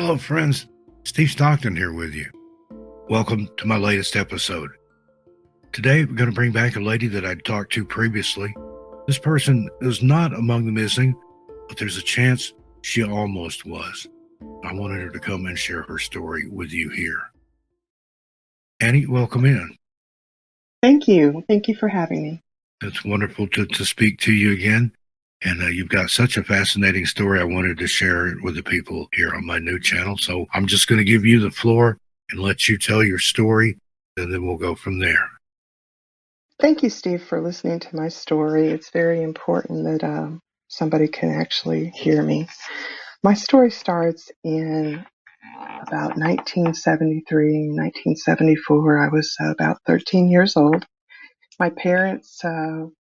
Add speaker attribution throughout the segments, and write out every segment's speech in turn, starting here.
Speaker 1: Hello, friends. Steve Stockton here with you. Welcome to my latest episode. Today, we're going to bring back a lady that I'd talked to previously. This person is not among the missing, but there's a chance she almost was. I wanted her to come and share her story with you here. Annie, welcome in.
Speaker 2: Thank you. Thank you for having me.
Speaker 1: It's wonderful to speak to you again. And you've got such a fascinating story. I wanted to share it with the people here on my new channel. So I'm just going to give you the floor and let you tell your story, and then we'll go from there.
Speaker 2: Thank you, Steve, for listening to my story. It's very important that somebody can actually hear me. My story starts in about 1973, 1974. I was about 13 years old. My parents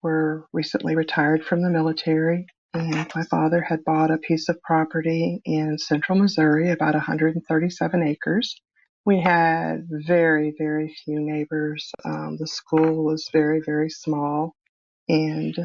Speaker 2: were recently retired from the military, and my father had bought a piece of property in central Missouri, about 137 acres. We had very, very few neighbors. The school was very, very small, and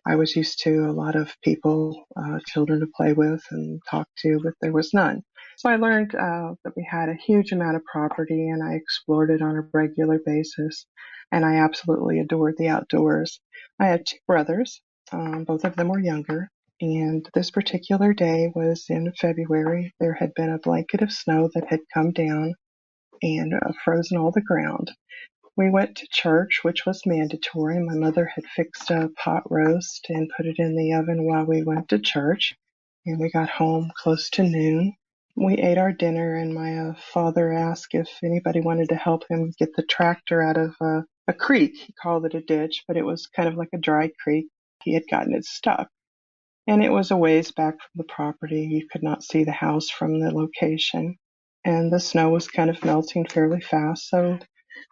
Speaker 2: I was used to a lot of people, children to play with and talk to, but there was none. So I learned that we had a huge amount of property, and I explored it on a regular basis, and I absolutely adored the outdoors. I had two brothers, both of them were younger, and this particular day was in February. There had been a blanket of snow that had come down and frozen all the ground. We went to church, which was mandatory. My mother had fixed a pot roast and put it in the oven while we went to church, and we got home close to noon. We ate our dinner, and my father asked if anybody wanted to help him get the tractor out of a creek. He called it a ditch, but it was kind of like a dry creek. He had gotten it stuck, and it was a ways back from the property. You could not see the house from the location, and the snow was kind of melting fairly fast, so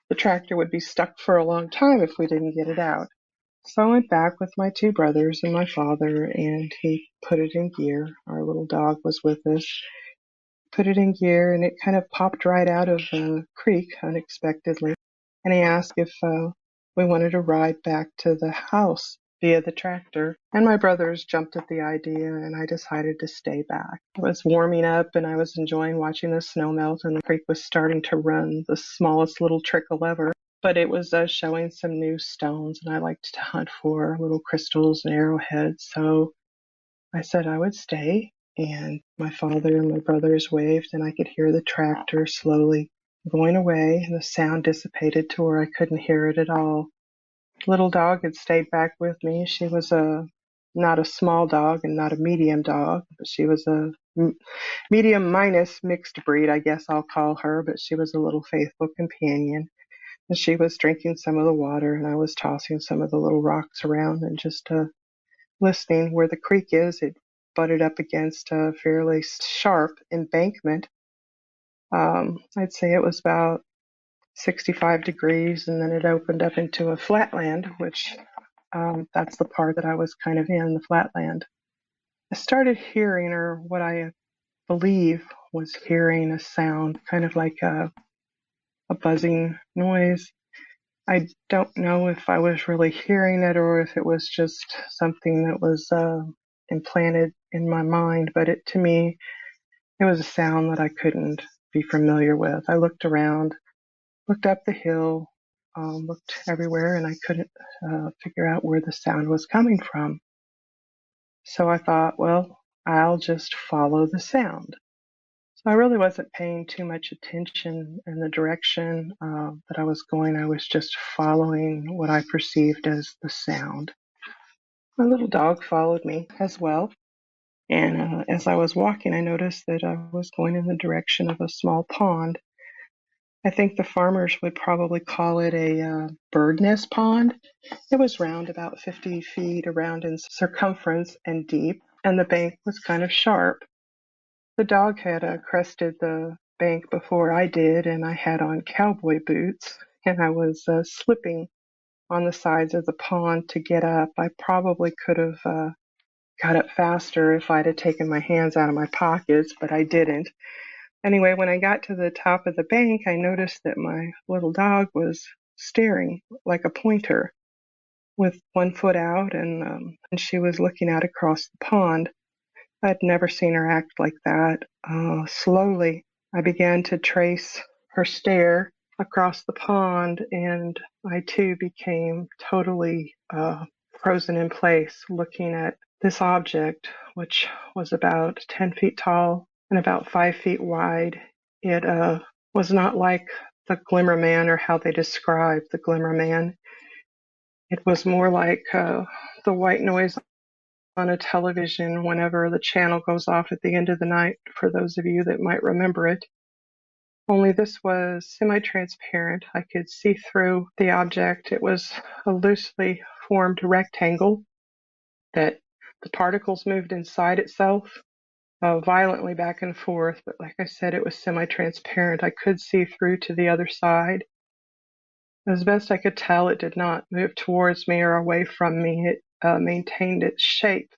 Speaker 2: the tractor would be stuck for a long time if we didn't get it out. So I went back with my two brothers and my father, and he put it in gear. Our little dog was with us. Put it in gear, and it kind of popped right out of the creek unexpectedly. And he asked if we wanted to ride back to the house via the tractor. And my brothers jumped at the idea, and I decided to stay back. It was warming up, and I was enjoying watching the snow melt, and the creek was starting to run the smallest little trickle ever. But it was showing some new stones, and I liked to hunt for little crystals and arrowheads. So I said I would stay, and my father and my brothers waved, and I could hear the tractor slowly going away, and the sound dissipated to where I couldn't hear it at all. Little dog had stayed back with me. She was not a small dog and not a medium dog, but she was a medium minus mixed breed, I guess I'll call her, but she was a little faithful companion. And she was drinking some of the water, and I was tossing some of the little rocks around and just listening. Where the creek is, it butted up against a fairly sharp embankment. I'd say it was about 65 degrees, and then it opened up into a flatland, which that's the part that I was kind of in, the flatland. I started hearing, or what I believe was hearing, a sound, kind of like a buzzing noise. I don't know if I was really hearing it or if it was just something that was implanted in my mind, but to me, it was a sound that I couldn't be familiar with. I looked around, looked up the hill, looked everywhere, and I couldn't figure out where the sound was coming from. So I thought, well, I'll just follow the sound. So I really wasn't paying too much attention in the direction that I was going. I was just following what I perceived as the sound. My little dog followed me as well. And as I was walking, I noticed that I was going in the direction of a small pond. I think the farmers would probably call it a bird nest pond. It was round, about 50 feet around in circumference and deep, and the bank was kind of sharp. The dog had crested the bank before I did, and I had on cowboy boots, and I was slipping on the sides of the pond to get up. I probably could have got up faster if I'd have taken my hands out of my pockets, but I didn't. Anyway, when I got to the top of the bank, I noticed that my little dog was staring like a pointer with one foot out, and she was looking out across the pond. I'd never seen her act like that. Slowly, I began to trace her stare across the pond, and I too became totally frozen in place, looking at this object, which was about 10 feet tall and about 5 feet wide. It was not like the Glimmer Man or how they describe the Glimmer Man. It was more like the white noise on a television whenever the channel goes off at the end of the night, for those of you that might remember it. Only this was semi-transparent. I could see through the object. It was a loosely formed rectangle that the particles moved inside itself violently back and forth. But like I said, it was semi-transparent. I could see through to the other side. As best I could tell, it did not move towards me or away from me. It maintained its shape.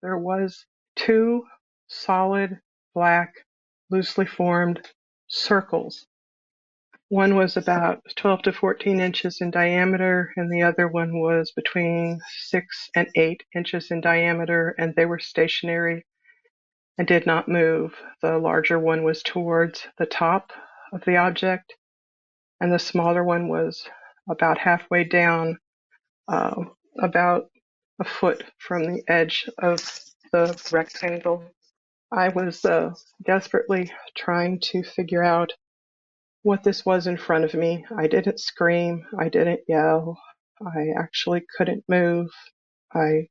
Speaker 2: There was two solid, black, loosely formed circles. One was about 12 to 14 inches in diameter, and the other one was between 6 and 8 inches in diameter, and they were stationary and did not move. The larger one was towards the top of the object, and the smaller one was about halfway down, about a foot from the edge of the rectangle. I was desperately trying to figure out what this was in front of me. I didn't scream. I didn't yell. I actually couldn't move. I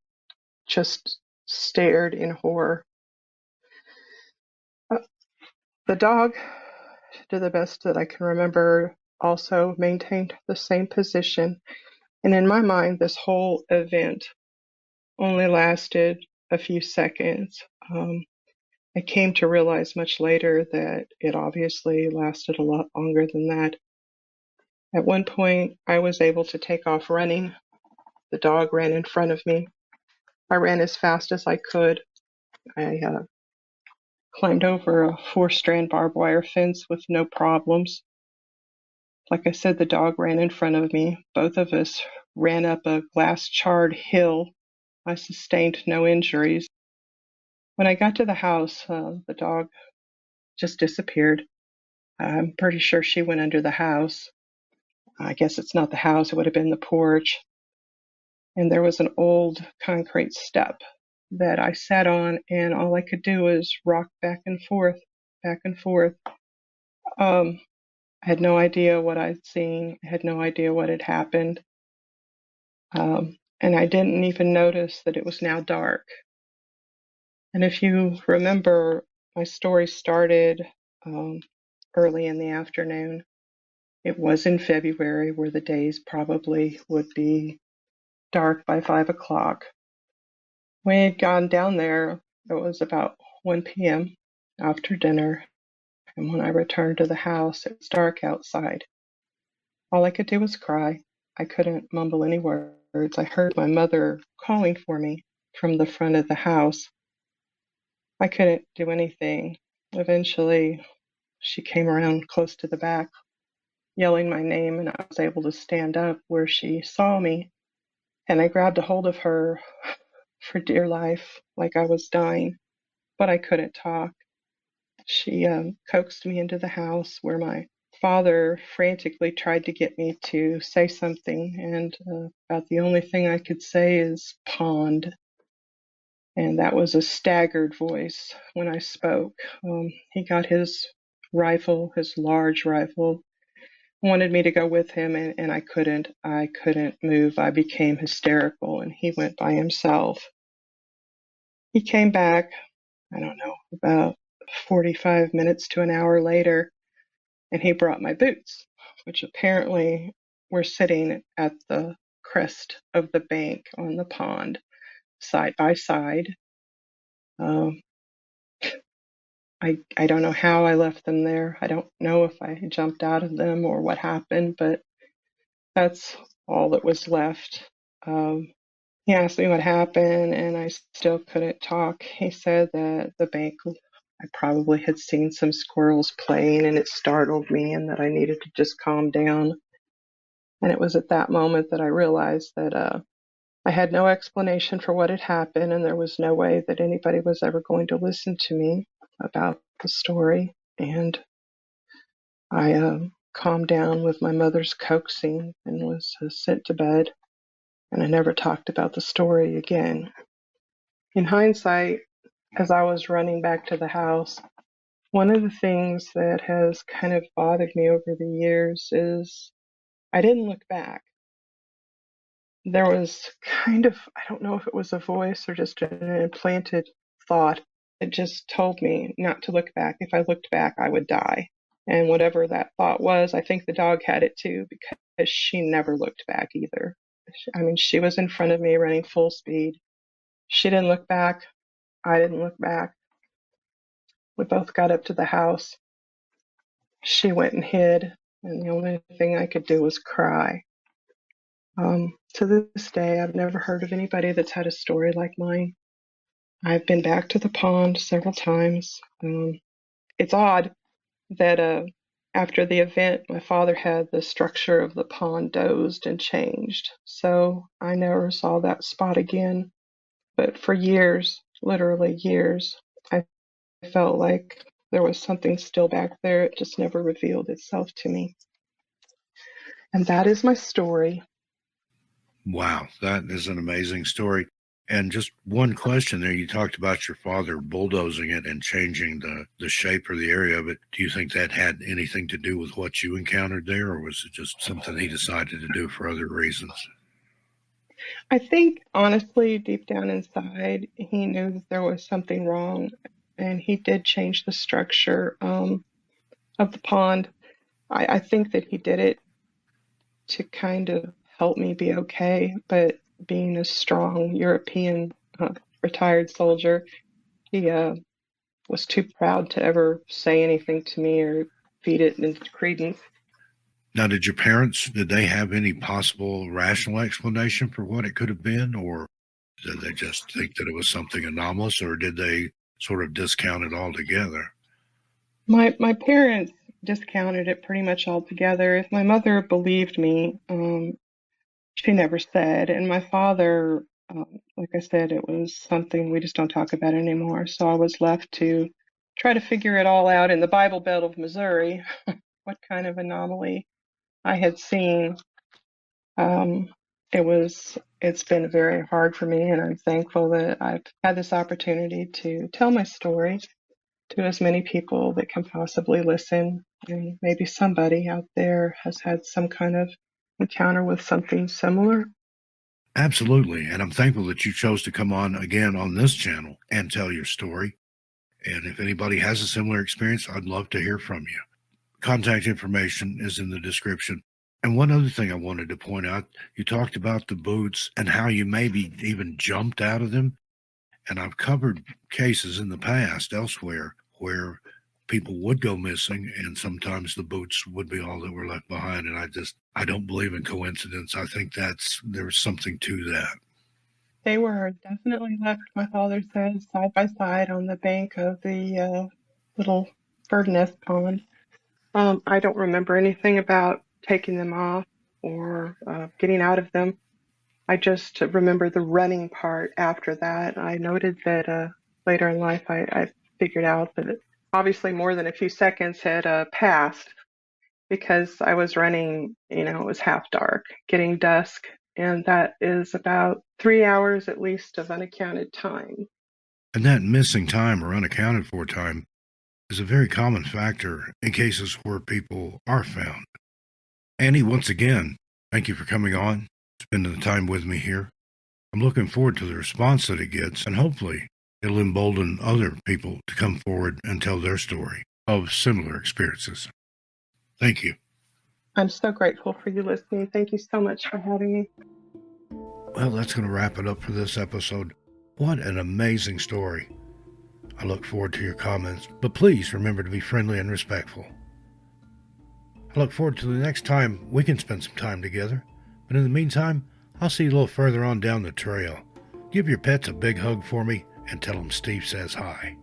Speaker 2: just stared in horror. Uh, the dog, to the best that I can remember, also maintained the same position. And in my mind, this whole event only lasted a few seconds. I came to realize much later that it obviously lasted a lot longer than that. At one point, I was able to take off running. The dog ran in front of me. I ran as fast as I could. I climbed over a 4-strand barbed wire fence with no problems. Like I said, the dog ran in front of me. Both of us ran up a glass-charred hill. I sustained no injuries. When I got to the house, the dog just disappeared. I'm pretty sure she went under the house. I guess it's not the house, it would have been the porch. And there was an old concrete step that I sat on, and all I could do was rock back and forth, back and forth. I had no idea what I'd seen. I had no idea what had happened. And I didn't even notice that it was now dark. And if you remember, my story started early in the afternoon. It was in February, where the days probably would be dark by 5 o'clock. When I had gone down there, it was about 1 p.m. after dinner, and when I returned to the house, it was dark outside. All I could do was cry. I couldn't mumble any words. I heard my mother calling for me from the front of the house. I couldn't do anything. Eventually, she came around close to the back, yelling my name, and I was able to stand up where she saw me. And I grabbed a hold of her for dear life, like I was dying, but I couldn't talk. She coaxed me into the house, where my father frantically tried to get me to say something, and about the only thing I could say is pond. And that was a staggered voice when I spoke. He got his rifle, his large rifle, wanted me to go with him, and I couldn't. I couldn't move. I became hysterical, and he went by himself. He came back, I don't know, about 45 minutes to an hour later, and he brought my boots, which apparently were sitting at the crest of the bank on the pond, side by side. I don't know how I left them there. I don't know if I jumped out of them or what happened, but that's all that was left. He asked me what happened, and I still couldn't talk. He said that the bank, I probably had seen some squirrels playing, and it startled me, and that I needed to just calm down. And it was at that moment that I realized that I had no explanation for what had happened, and there was no way that anybody was ever going to listen to me about the story. And I calmed down with my mother's coaxing and was sent to bed, and I never talked about the story again. In hindsight, as I was running back to the house, one of the things that has kind of bothered me over the years is I didn't look back. There was kind of, I don't know if it was a voice or just an implanted thought. It just told me not to look back. If I looked back, I would die. And whatever that thought was, I think the dog had it too, because she never looked back either. I mean, she was in front of me running full speed. She didn't look back. I didn't look back. We both got up to the house. She went and hid, and the only thing I could do was cry. To this day, I've never heard of anybody that's had a story like mine. I've been back to the pond several times. It's odd that after the event, my father had the structure of the pond dozed and changed. So I never saw that spot again. But for years, literally years, I felt like there was something still back there. It just never revealed itself to me. And that is my story.
Speaker 1: Wow, that is an amazing story. And just one question there. You talked about your father bulldozing it and changing the shape or the area of it. Do you think that had anything to do with what you encountered there, or was it just something he decided to do for other reasons?
Speaker 2: I think, honestly, deep down inside, he knew that there was something wrong, and he did change the structure of the pond. I think that he did it to kind of help me be okay, but being a strong European retired soldier, he was too proud to ever say anything to me or feed it into credence.
Speaker 1: Now, did they have any possible rational explanation for what it could have been, or did they just think that it was something anomalous, or did they sort of discount it altogether?
Speaker 2: My parents discounted it pretty much altogether. If my mother believed me, she never said. And my father, like I said, it was something we just don't talk about anymore. So I was left to try to figure it all out in the Bible Belt of Missouri, what kind of anomaly I had seen. It's been very hard for me, and I'm thankful that I've had this opportunity to tell my story to as many people that can possibly listen. And maybe somebody out there has had some kind of encounter with something similar.
Speaker 1: Absolutely. And I'm thankful that you chose to come on again on this channel and tell your story. And if anybody has a similar experience, I'd love to hear from you. Contact information is in the description. And one other thing I wanted to point out, you talked about the boots and how you maybe even jumped out of them. And I've covered cases in the past elsewhere where people would go missing and sometimes the boots would be all that were left behind. And I don't believe in coincidence. I think there's something to that.
Speaker 2: They were definitely left, my father said, side by side on the bank of the little bird nest pond. I don't remember anything about taking them off or getting out of them. I just remember the running part after that. I noted that later in life I figured out that obviously more than a few seconds had passed because I was running, it was half dark, getting dusk, and that is about 3 hours at least of unaccounted time.
Speaker 1: And that missing time or unaccounted for time is a very common factor in cases where people are found. Annie, once again, thank you for coming on, spending the time with me here. I'm looking forward to the response that it gets, and hopefully it'll embolden other people to come forward and tell their story of similar experiences. Thank you.
Speaker 2: I'm so grateful for you listening. Thank you so much for having me.
Speaker 1: Well, that's going to wrap it up for this episode. What an amazing story. I look forward to your comments, but please remember to be friendly and respectful. I look forward to the next time we can spend some time together, but in the meantime, I'll see you a little further on down the trail. Give your pets a big hug for me and tell them Steve says hi.